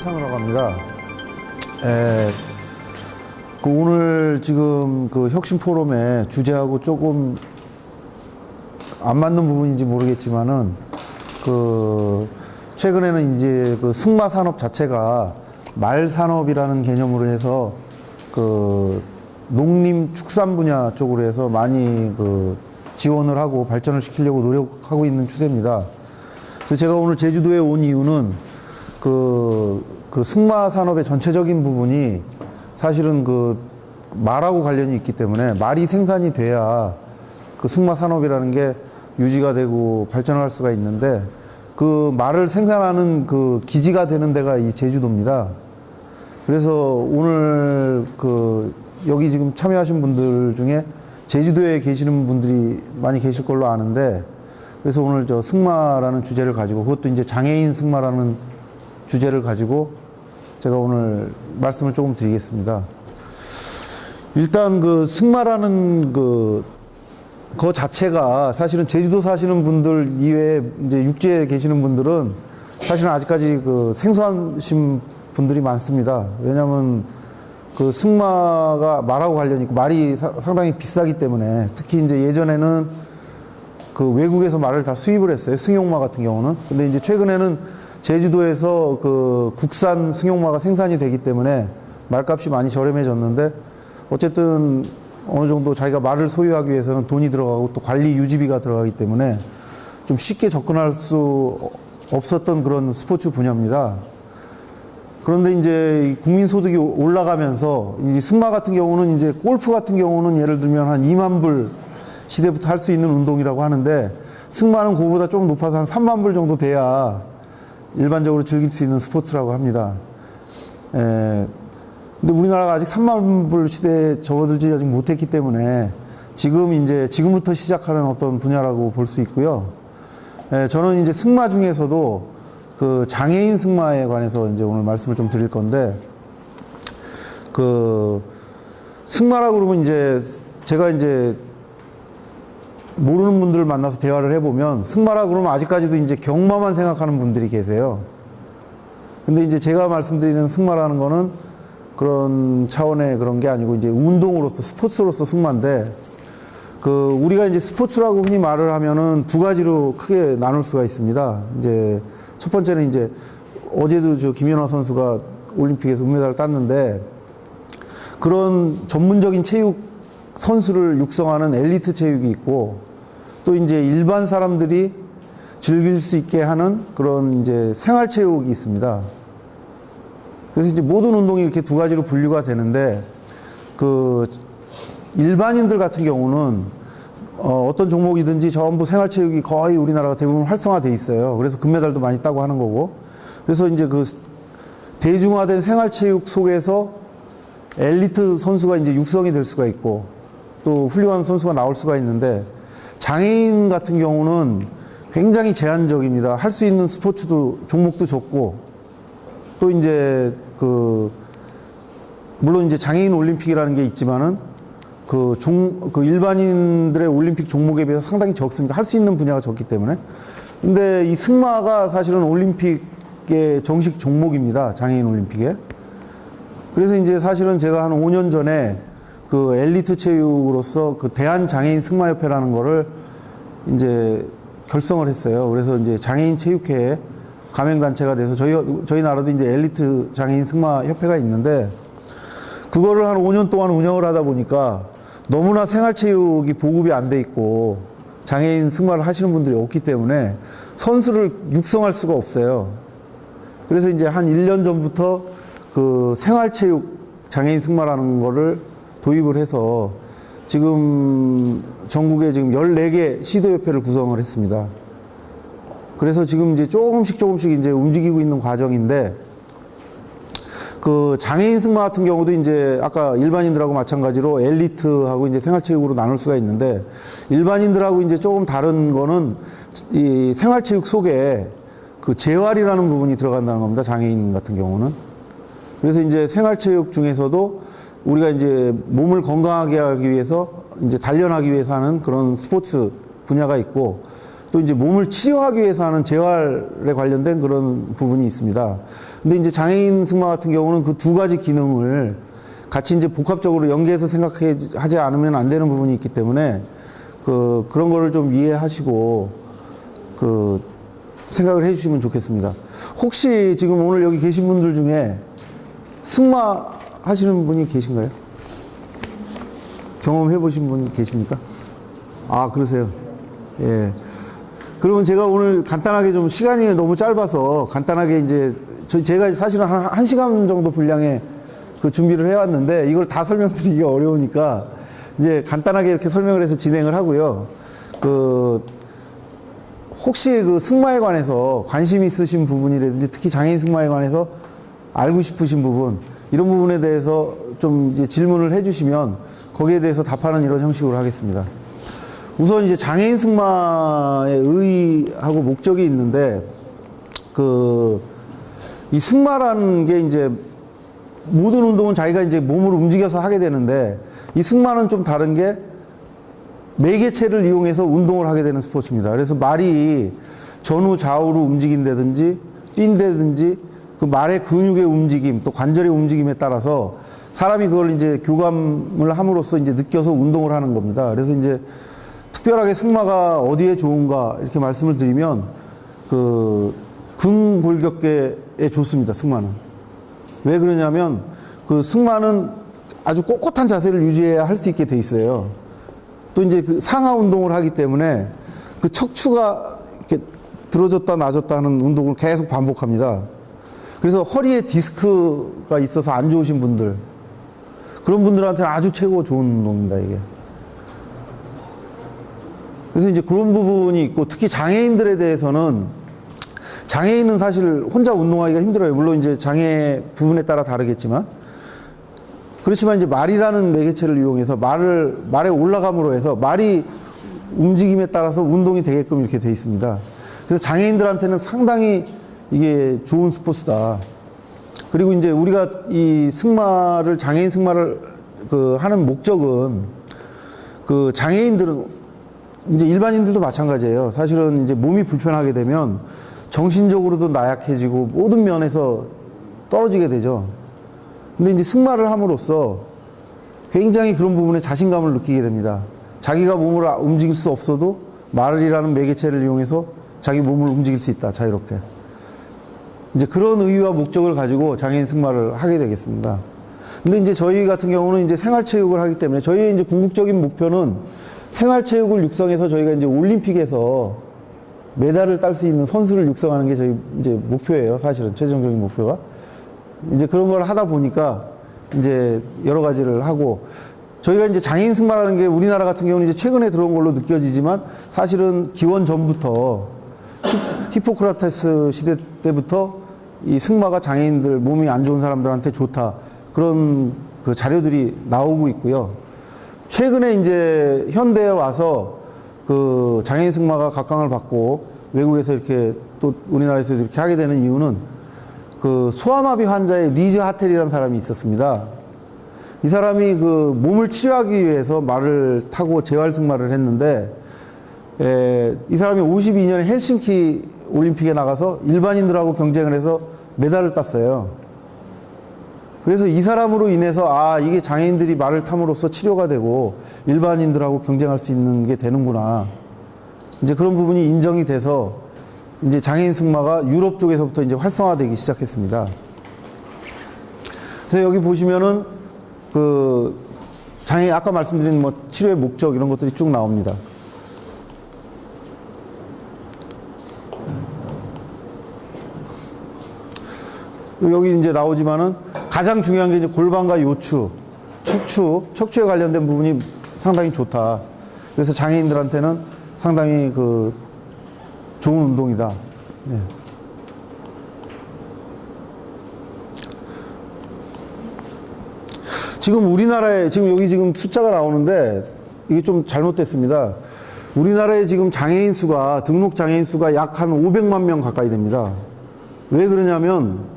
한창으로 갑니다. 오늘 지금 그 혁신 포럼의 주제하고 조금 안 맞는 부분인지 모르겠지만은 최근에는 이제 그 승마 산업 자체가 말 산업이라는 개념으로 해서 농림 축산 분야 쪽으로 해서 많이 지원을 하고 발전을 시키려고 노력하고 있는 추세입니다. 그래서 제가 오늘 제주도에 온 이유는 승마 산업의 전체적인 부분이 사실은 말하고 관련이 있기 때문에 말이 생산이 돼야 승마 산업이라는 게 유지가 되고 발전할 수가 있는데 말을 생산하는 기지가 되는 데가 이 제주도입니다. 그래서 오늘 여기 지금 참여하신 분들 중에 제주도에 계시는 분들이 많이 계실 걸로 아는데, 그래서 오늘 승마라는 주제를 가지고, 그것도 이제 장애인 승마라는 주제를 가지고 제가 오늘 말씀을 조금 드리겠습니다. 일단 승마라는 거 자체가 사실은 제주도 사시는 분들 이외에 이제 육지에 계시는 분들은 사실은 아직까지 생소하신 분들이 많습니다. 왜냐하면 승마가 말하고 관련이 있고 말이 상당히 비싸기 때문에, 특히 이제 예전에는 외국에서 말을 다 수입을 했어요. 승용마 같은 경우는. 근데 이제 최근에는 제주도에서 국산 승용마가 생산이 되기 때문에 말값이 많이 저렴해졌는데, 어쨌든 어느 정도 자기가 말을 소유하기 위해서는 돈이 들어가고 또 관리 유지비가 들어가기 때문에 좀 쉽게 접근할 수 없었던 그런 스포츠 분야입니다. 그런데 이제 국민 소득이 올라가면서 이 승마 같은 경우는, 이제 골프 같은 경우는 예를 들면 한 2만 불 시대부터 할 수 있는 운동이라고 하는데, 승마는 그거보다 좀 높아서 한 3만 불 정도 돼야 일반적으로 즐길 수 있는 스포츠라고 합니다. 근데 우리나라가 아직 3만 불 시대에 접어들지 아직 못했기 때문에 지금부터 시작하는 어떤 분야라고 볼 수 있고요. 저는 이제 승마 중에서도 장애인 승마에 관해서 이제 오늘 말씀을 좀 드릴 건데, 승마라고 그러면 제가 모르는 분들을 만나서 대화를 해보면 승마라고 그러면 아직까지도 이제 경마만 생각하는 분들이 계세요. 근데 이제 제가 말씀드리는 승마라는 거는 그런 차원의 그런 게 아니고 이제 운동으로서, 스포츠로서 승마인데, 우리가 이제 스포츠라고 흔히 말을 하면은 두 가지로 크게 나눌 수가 있습니다. 이제 첫 번째는 이제 어제도 김연아 선수가 올림픽에서 은메달을 땄는데, 그런 전문적인 체육 선수를 육성하는 엘리트 체육이 있고, 또 이제 일반 사람들이 즐길 수 있게 하는 그런 이제 생활 체육이 있습니다. 그래서 이제 모든 운동이 이렇게 두 가지로 분류가 되는데, 일반인들 같은 경우는 어떤 종목이든지 전부 생활체육이 거의 우리나라가 대부분 활성화돼 있어요. 그래서 금메달도 많이 따고 하는 거고. 그래서 이제 대중화된 생활체육 속에서 엘리트 선수가 이제 육성이 될 수가 있고, 또 훌륭한 선수가 나올 수가 있는데, 장애인 같은 경우는 굉장히 제한적입니다. 할 수 있는 스포츠도 종목도 적고, 또 이제 물론 이제 장애인 올림픽이라는 게 있지만은 일반인들의 올림픽 종목에 비해서 상당히 적습니다. 할 수 있는 분야가 적기 때문에. 근데 이 승마가 사실은 올림픽의 정식 종목입니다. 장애인 올림픽에. 그래서 이제 사실은 제가 한 5년 전에 엘리트 체육으로서 대한장애인 승마협회라는 거를 이제 결성을 했어요. 그래서 이제 장애인 체육회에 가맹단체가 돼서 저희 나라도 이제 엘리트 장애인 승마협회가 있는데, 그거를 한 5년 동안 운영을 하다 보니까 너무나 생활체육이 보급이 안 돼 있고 장애인 승마를 하시는 분들이 없기 때문에 선수를 육성할 수가 없어요. 그래서 이제 한 1년 전부터 생활체육 장애인 승마라는 거를 도입을 해서 지금 전국에 지금 14개 시도협회를 구성을 했습니다. 그래서 지금 이제 조금씩 이제 움직이고 있는 과정인데, 장애인 승마 같은 경우도 이제 아까 일반인들하고 마찬가지로 엘리트하고 이제 생활체육으로 나눌 수가 있는데, 일반인들하고 이제 조금 다른 거는 이 생활체육 속에 재활이라는 부분이 들어간다는 겁니다. 장애인 같은 경우는. 그래서 이제 생활체육 중에서도 우리가 이제 몸을 건강하게 하기 위해서 이제 단련하기 위해서 하는 그런 스포츠 분야가 있고, 또 이제 몸을 치료하기 위해서 하는 재활에 관련된 그런 부분이 있습니다. 근데 이제 장애인 승마 같은 경우는 그 두 가지 기능을 같이 이제 복합적으로 연계해서 생각하지 않으면 안 되는 부분이 있기 때문에 그런 거를 좀 이해하시고 생각을 해 주시면 좋겠습니다. 혹시 지금 오늘 여기 계신 분들 중에 승마 하시는 분이 계신가요? 경험해 보신 분 계십니까? 아, 그러세요? 예. 그러면 제가 오늘 간단하게 좀 시간이 너무 짧아서 간단하게 이제 제가 사실은 한 시간 정도 분량의 그 준비를 해왔는데 이걸 다 설명드리기가 어려우니까 이제 간단하게 이렇게 설명을 해서 진행을 하고요. 혹시 그 승마에 관해서 관심 있으신 부분이라든지 특히 장애인 승마에 관해서 알고 싶으신 부분 이런 부분에 대해서 좀 이제 질문을 해주시면 거기에 대해서 답하는 이런 형식으로 하겠습니다. 우선 이제 장애인 승마의 의의하고 목적이 있는데 이 승마라는 게 이제 모든 운동은 자기가 이제 몸을 움직여서 하게 되는데 이 승마는 좀 다른 게 매개체를 이용해서 운동을 하게 되는 스포츠입니다. 그래서 말이 전후 좌우로 움직인다든지 뛴다든지 그 말의 근육의 움직임 또 관절의 움직임에 따라서 사람이 그걸 이제 교감을 함으로써 이제 느껴서 운동을 하는 겁니다. 그래서 이제 특별하게 승마가 어디에 좋은가 이렇게 말씀을 드리면 근골격계에 좋습니다. 승마는. 왜 그러냐면 승마는 아주 꼿꼿한 자세를 유지해야 할 수 있게 돼 있어요. 또 이제 상하 운동을 하기 때문에 척추가 이렇게 들어졌다 놔졌다 하는 운동을 계속 반복합니다. 그래서 허리에 디스크가 있어서 안 좋으신 분들 그런 분들한테는 아주 최고 좋은 운동입니다, 이게. 그래서 이제 그런 부분이 있고 특히 장애인들에 대해서는 장애인은 사실 혼자 운동하기가 힘들어요. 물론 이제 장애 부분에 따라 다르겠지만 그렇지만 이제 말이라는 매개체를 이용해서 말에 올라감으로 해서 말이 움직임에 따라서 운동이 되게끔 이렇게 돼 있습니다. 그래서 장애인들한테는 상당히 이게 좋은 스포츠다. 그리고 이제 우리가 이 승마를 장애인 승마를 하는 목적은 장애인들은 이제 일반인들도 마찬가지예요. 사실은 이제 몸이 불편하게 되면 정신적으로도 나약해지고 모든 면에서 떨어지게 되죠. 근데 이제 승마를 함으로써 굉장히 그런 부분에 자신감을 느끼게 됩니다. 자기가 몸을 움직일 수 없어도 말이라는 매개체를 이용해서 자기 몸을 움직일 수 있다, 자유롭게. 이제 그런 의의와 목적을 가지고 장애인 승마를 하게 되겠습니다. 근데 이제 저희 같은 경우는 이제 생활체육을 하기 때문에 저희의 이제 궁극적인 목표는 생활체육을 육성해서 저희가 이제 올림픽에서 메달을 딸 수 있는 선수를 육성하는 게 저희 이제 목표예요. 사실은 최종적인 목표가. 이제 그런 걸 하다 보니까 이제 여러 가지를 하고 저희가 이제 장애인 승마라는 게 우리나라 같은 경우는 이제 최근에 들어온 걸로 느껴지지만 사실은 기원 전부터 히포크라테스 시대 때부터 이 승마가 장애인들 몸이 안 좋은 사람들한테 좋다 그런 자료들이 나오고 있고요. 최근에 이제 현대에 와서 장애인 승마가 각광을 받고 외국에서 이렇게 또 우리나라에서 이렇게 하게 되는 이유는 소아마비 환자의 리즈 하텔이라는 사람이 있었습니다. 이 사람이 몸을 치료하기 위해서 말을 타고 재활 승마를 했는데 이 사람이 52년에 헬싱키 올림픽에 나가서 일반인들하고 경쟁을 해서 메달을 땄어요. 그래서 이 사람으로 인해서 이게 장애인들이 말을 탐으로써 치료가 되고 일반인들하고 경쟁할 수 있는 게 되는구나. 이제 그런 부분이 인정이 돼서 이제 장애인 승마가 유럽 쪽에서부터 이제 활성화되기 시작했습니다. 그래서 여기 보시면은 장애인 아까 말씀드린 치료의 목적 이런 것들이 쭉 나옵니다. 여기 이제 나오지만은 가장 중요한 게 이제 골반과 요추, 척추에 관련된 부분이 상당히 좋다. 그래서 장애인들한테는 상당히 좋은 운동이다. 네. 지금 우리나라에 여기 숫자가 나오는데 이게 좀 잘못됐습니다. 우리나라에 지금 등록 장애인 수가 약 한 500만 명 가까이 됩니다. 왜 그러냐면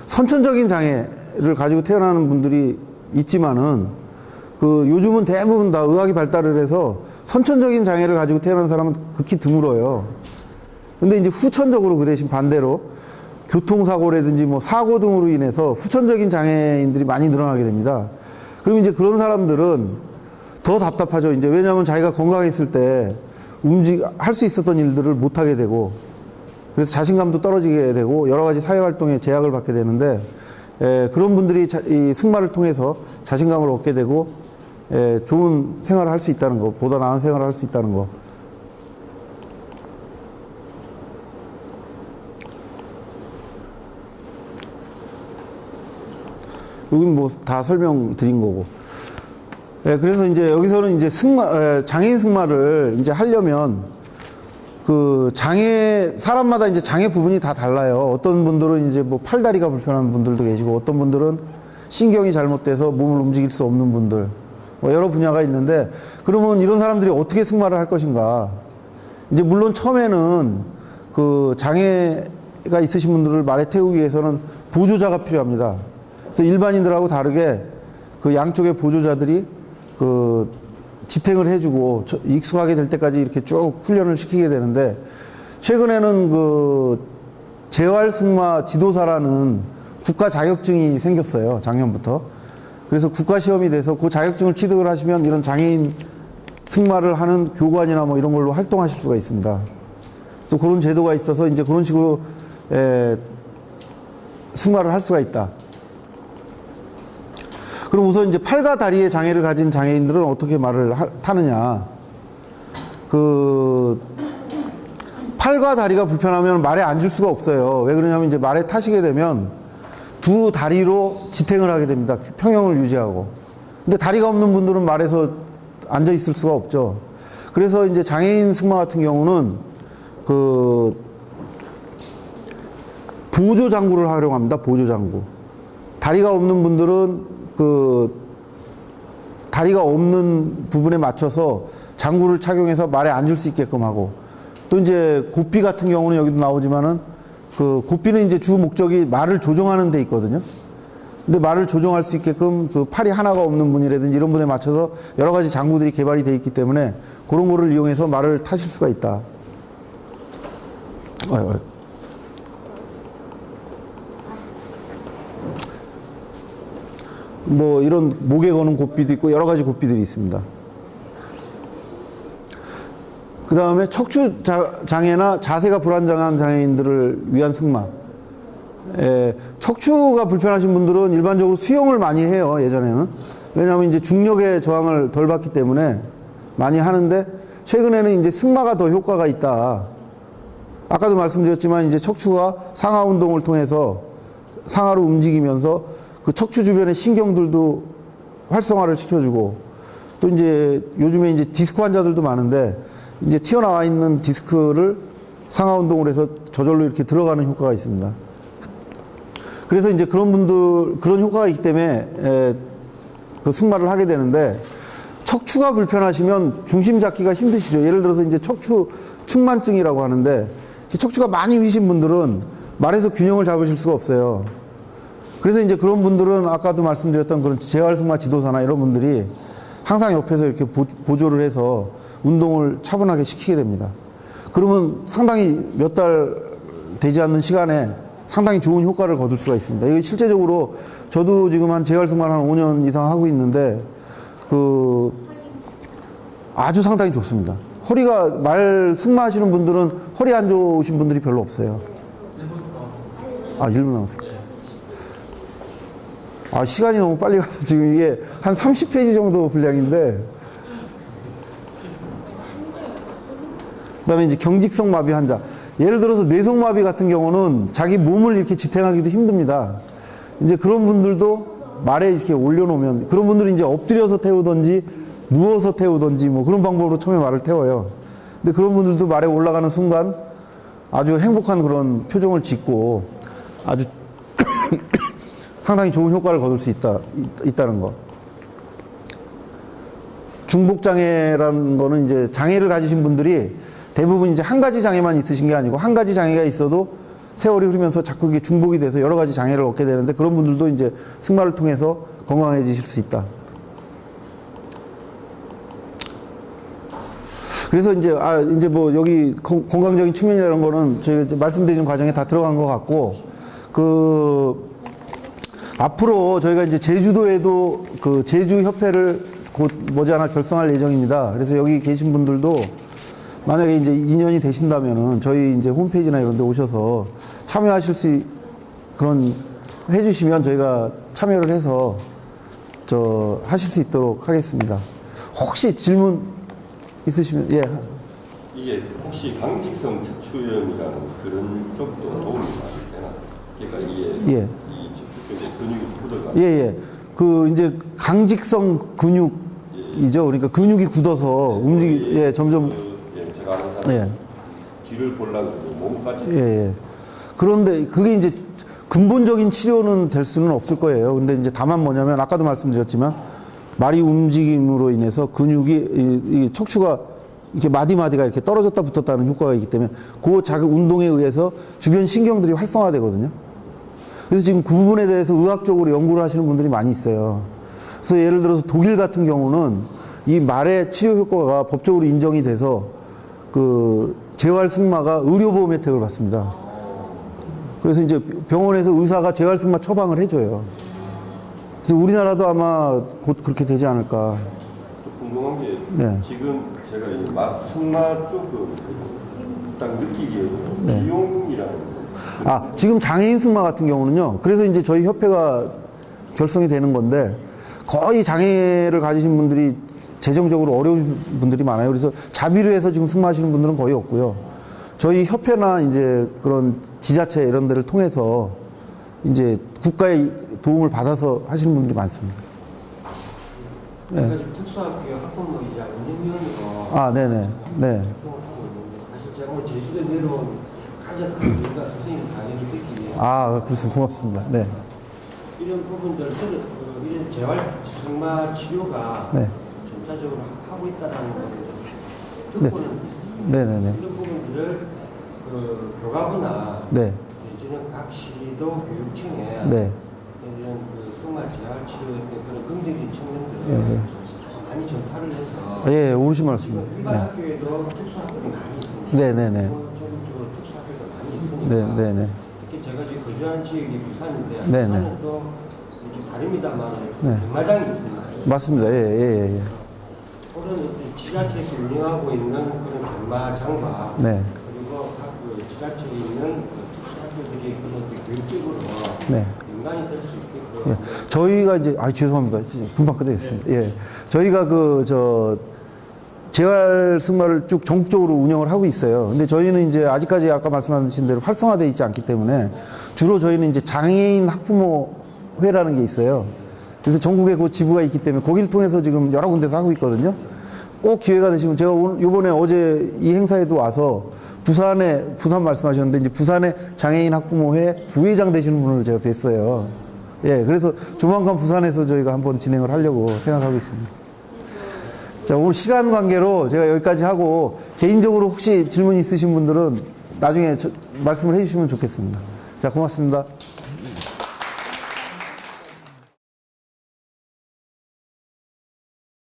선천적인 장애를 가지고 태어나는 분들이 있지만은 그 요즘은 대부분 다 의학이 발달을 해서 선천적인 장애를 가지고 태어난 사람은 극히 드물어요. 근데 이제 후천적으로 그 대신 반대로 교통사고라든지 뭐 사고 등으로 인해서 후천적인 장애인들이 많이 늘어나게 됩니다. 그럼 이제 그런 사람들은 더 답답하죠. 이제 왜냐하면 자기가 건강했을 때 할 수 있었던 일들을 못 하게 되고, 그래서 자신감도 떨어지게 되고 여러 가지 사회 활동에 제약을 받게 되는데, 그런 분들이 이 승마를 통해서 자신감을 얻게 되고, 좋은 생활을 할 수 있다는 거, 보다 나은 생활을 할 수 있다는 거. 여긴 뭐 다 설명드린 거고. 그래서 이제 여기서는 이제 장애인 승마를 이제 하려면 그 사람마다 이제 장애 부분이 다 달라요. 어떤 분들은 이제 뭐 팔다리가 불편한 분들도 계시고, 어떤 분들은 신경이 잘못돼서 몸을 움직일 수 없는 분들, 뭐 여러 분야가 있는데, 그러면 이런 사람들이 어떻게 승마를 할 것인가. 이제 물론 처음에는 그 장애가 있으신 분들을 말에 태우기 위해서는 보조자가 필요합니다. 그래서 일반인들하고 다르게 그 양쪽의 보조자들이 그 지탱을 해주고 익숙하게 될 때까지 이렇게 쭉 훈련을 시키게 되는데, 최근에는 그 재활승마 지도사라는 국가 자격증이 생겼어요. 작년부터. 그래서 국가 시험이 돼서 그 자격증을 취득을 하시면 이런 장애인 승마를 하는 교관이나 뭐 이런 걸로 활동하실 수가 있습니다. 그래서 그런 제도가 있어서 이제 그런 식으로 승마를 할 수가 있다. 그럼 우선 이제 팔과 다리의 장애를 가진 장애인들은 어떻게 말을 타느냐. 그 팔과 다리가 불편하면 말에 앉을 수가 없어요. 왜 그러냐면 이제 말에 타시게 되면 두 다리로 지탱을 하게 됩니다. 평형을 유지하고. 근데 다리가 없는 분들은 말에서 앉아 있을 수가 없죠. 그래서 이제 장애인 승마 같은 경우는 그 보조 장구를 활용합니다. 보조 장구. 다리가 없는 분들은 그 다리가 없는 부분에 맞춰서 장구를 착용해서 말에 앉을 수 있게끔 하고, 또 이제 고삐 같은 경우는 여기도 나오지만은 그 고삐는 이제 주 목적이 말을 조종하는 데 있거든요. 근데 말을 조종할 수 있게끔 그 팔이 하나가 없는 분이라든지 이런 분에 맞춰서 여러 가지 장구들이 개발이 되어 있기 때문에 그런 거를 이용해서 말을 타실 수가 있다. 뭐 이런 목에 거는 고삐도 있고 여러 가지 고삐들이 있습니다. 그 다음에 척추 장애나 자세가 불안정한 장애인들을 위한 승마. 척추가 불편하신 분들은 일반적으로 수영을 많이 해요. 예전에는. 왜냐하면 이제 중력의 저항을 덜 받기 때문에 많이 하는데, 최근에는 이제 승마가 더 효과가 있다. 아까도 말씀드렸지만 이제 척추가 상하 운동을 통해서 상하로 움직이면서 그 척추 주변의 신경들도 활성화를 시켜주고, 또 이제 요즘에 이제 디스크 환자들도 많은데 이제 튀어나와 있는 디스크를 상하 운동을 해서 저절로 이렇게 들어가는 효과가 있습니다. 그래서 이제 그런 분들, 그런 효과가 있기 때문에 그 승마를 하게 되는데, 척추가 불편하시면 중심 잡기가 힘드시죠. 예를 들어서 이제 척추 측만증이라고 하는데, 척추가 많이 휘신 분들은 말에서 균형을 잡으실 수가 없어요. 그래서 이제 그런 분들은 아까도 말씀드렸던 그런 재활승마 지도사나 이런 분들이 항상 옆에서 이렇게 보조를 해서 운동을 차분하게 시키게 됩니다. 그러면 상당히 몇 달 되지 않는 시간에 상당히 좋은 효과를 거둘 수가 있습니다. 이거 실제적으로 저도 지금 한 재활승마를 한 5년 이상 하고 있는데 그 아주 상당히 좋습니다. 허리가 승마 하시는 분들은 허리 안 좋으신 분들이 별로 없어요. 1분 남았어요. 시간이 너무 빨리 가서 지금 이게 한 30페이지 정도 분량인데, 그 다음에 이제 경직성 마비 환자. 예를 들어서 뇌성마비 같은 경우는 자기 몸을 이렇게 지탱하기도 힘듭니다. 이제 그런 분들도 말에 이렇게 올려놓으면, 그런 분들은 이제 엎드려서 태우든지 누워서 태우든지 뭐 그런 방법으로 처음에 말을 태워요. 근데 그런 분들도 말에 올라가는 순간 아주 행복한 그런 표정을 짓고 아주 상당히 좋은 효과를 거둘 수 있다는 거. 중복장애라는 거는 이제 장애를 가지신 분들이 대부분 이제 한 가지 장애만 있으신 게 아니고, 한 가지 장애가 있어도 세월이 흐르면서 자꾸 이게 중복이 돼서 여러 가지 장애를 얻게 되는데, 그런 분들도 이제 승마를 통해서 건강해지실 수 있다. 그래서 이제 뭐 여기 건강적인 측면이라는 거는 저희가 이제 말씀드리는 과정에 다 들어간 것 같고, 앞으로 저희가 이제 제주도에도 그 제주협회를 곧 머지않아 결성할 예정입니다. 그래서 여기 계신 분들도 만약에 이제 인연이 되신다면은 저희 이제 홈페이지나 이런 데 오셔서 참여하실 그런 해주시면 저희가 참여를 해서 하실 수 있도록 하겠습니다. 혹시 질문 있으시면, 예. 이게 혹시 강직성 척추염이라는 그런 쪽도 도움이 많이 되나? 그러니까 이게 예. 이 척추 쪽에 근육이 굳어가. 예. 그 이제 강직성 근육이죠. 그러니까 근육이 굳어서 점점. 제가 아는 사람 뒤를 보려고 몸까지. 예. 그런데 그게 이제 근본적인 치료는 될 수는 없을 거예요. 근데 이제 다만 뭐냐면 아까도 말씀드렸지만 말이 움직임으로 인해서 근육이 이 척추가 이렇게 마디마디가 이렇게 떨어졌다 붙었다는 효과가 있기 때문에 그 작은 운동에 의해서 주변 신경들이 활성화되거든요. 그래서 지금 그 부분에 대해서 의학적으로 연구를 하시는 분들이 많이 있어요. 그래서 예를 들어서 독일 같은 경우는 이 말의 치료 효과가 법적으로 인정이 돼서 그 재활승마가 의료보험 혜택을 받습니다. 그래서 이제 병원에서 의사가 재활승마 처방을 해줘요. 그래서 우리나라도 아마 곧 그렇게 되지 않을까. 궁금한 게 네. 지금 제가 이 승마 쪽은 딱 느끼기에는 비용이라는 지금 장애인 승마 같은 경우는요. 그래서 이제 저희 협회가 결성이 되는 건데 거의 장애를 가지신 분들이 재정적으로 어려운 분들이 많아요. 그래서 자비로 해서 지금 승마하시는 분들은 거의 없고요. 저희 협회나 이제 그런 지자체 이런 데를 통해서 이제 국가의 도움을 받아서 하시는 분들이 많습니다. 제가 지금 특수학교 학부모이자 운영위원으로 네네. 네. 활동을 하고 있는데 사실 제가 오늘 제주도에 내려온 가장 큰 이유가 선생님 강의를 듣기 위해 그렇습니다. 고맙습니다. 네. 이런 부분들 저는 이런 재활승마 치료가 네. 전체적으로 하고 있다는 것을 네. 듣고는 네네네. 이런 부분들을 교감이나 네. 내지는 각 시도 교육청에 네. 이런 승마 재활 치료의 그런 긍정적인 측면들을 많이 전파를 해서 예, 오르신 말씀. 지금 일반 학교에도 특수학교가 많이 있습니다. 네네네. 전국적으로 특수학교가 많이 있으니까 네네네. 특히 제가 지금 거주하는 지역이 부산인데 네네. 부산은 또 좀 다릅니다만 네. 백마장이 있습니다. 맞습니다. 예. 그런 지자체에서 운영하고 있는 그런 백마장과 네. 그리고 각 지자체에 있는 특수학교들이 그런 교육적으로 네. 연관이 될 수 있게끔 예. 저희가 이제, 죄송합니다. 금방 끝내겠습니다. 예. 저희가 재활 승마를 쭉 전국적으로 운영을 하고 있어요. 근데 저희는 이제 아직까지 아까 말씀하신 대로 활성화되어 있지 않기 때문에 주로 저희는 이제 장애인 학부모회라는 게 있어요. 그래서 전국에 그 지부가 있기 때문에 거기를 통해서 지금 여러 군데서 하고 있거든요. 꼭 기회가 되시면 제가 요번에 어제 이 행사에도 와서 부산 말씀하셨는데 이제 부산의 장애인 학부모회 부회장 되시는 분을 제가 뵀어요. 예, 그래서 조만간 부산에서 저희가 한번 진행을 하려고 생각하고 있습니다. 자, 오늘 시간 관계로 제가 여기까지 하고 개인적으로 혹시 질문 있으신 분들은 나중에 말씀을 해주시면 좋겠습니다. 자, 고맙습니다.